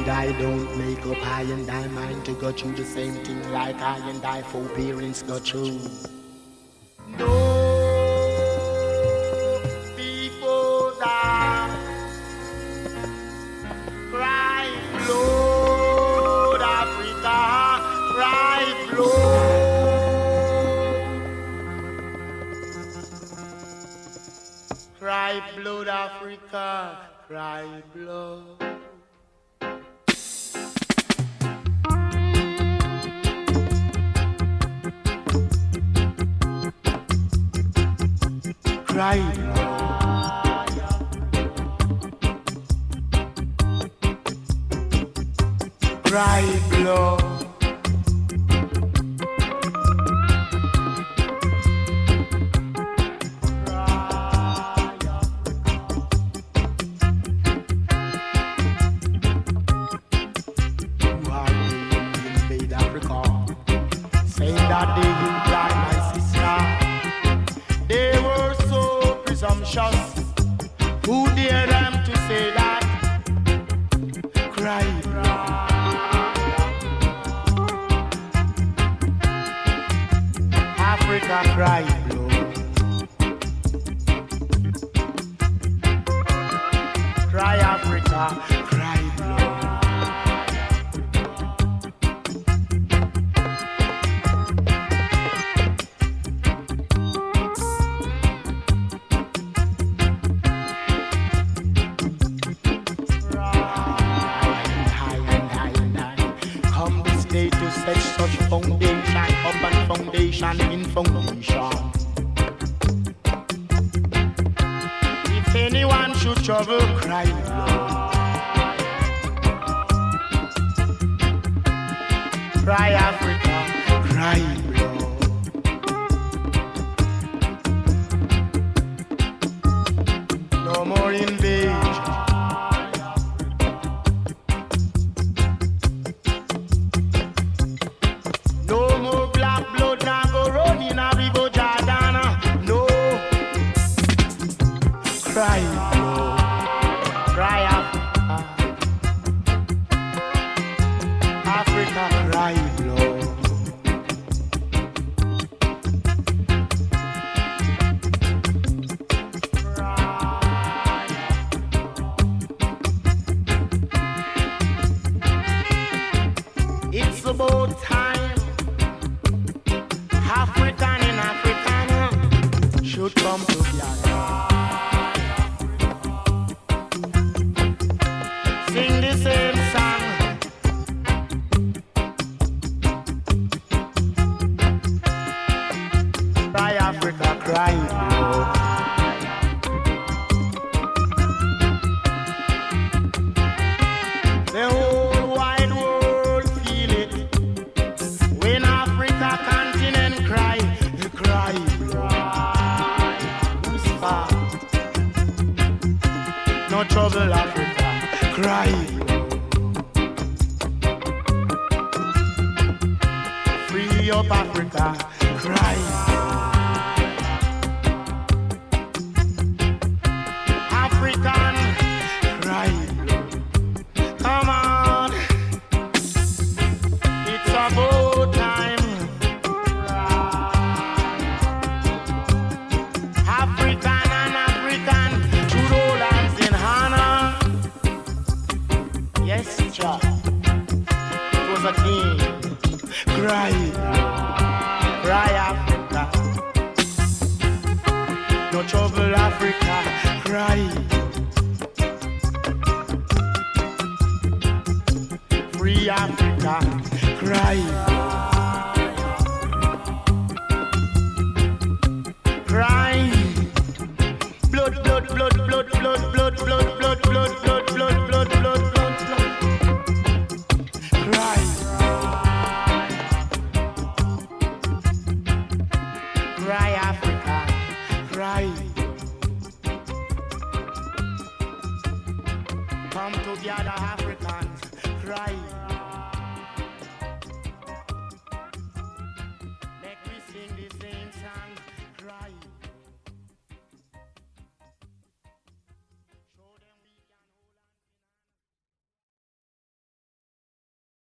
and I don't make up I and I mind to go through the same thing like I and I four parents go through. No people die, cry blood, Africa, cry blood. Cry blood, Africa, cry blood. Cry blood. Cry blood. That they imply my sister, they were so presumptuous. Who dare them to say that? Cry blood. Africa cry blood. Cry Africa, cry blood. To set such foundation upon foundation in foundation. If anyone should trouble, cry blood. Cry Africa, cry blood. No more invasion. Cry blood, cry Africa, Africa cry blood. It's about time African and Africana should come together. Sing the same song. Cry Africa, cry blood. The whole wide world feel it. When Africa continent cry, they cry blood. Who's far? No trouble, Africa. Cry blood. Free up Africa, cry blood. African, cry blood. Come on, it's about time. African and African, two rollers in honor. Yes, Jah. It was a king. Cry, cry Africa. No trouble, Africa. Cry. Free Africa. Cry. Cry. Blood, blood, blood, blood, blood, blood, blood, blood, blood, blood, blood, blood, blood, blood. Cry. Cry Africa, cry. Come together Africans, cry.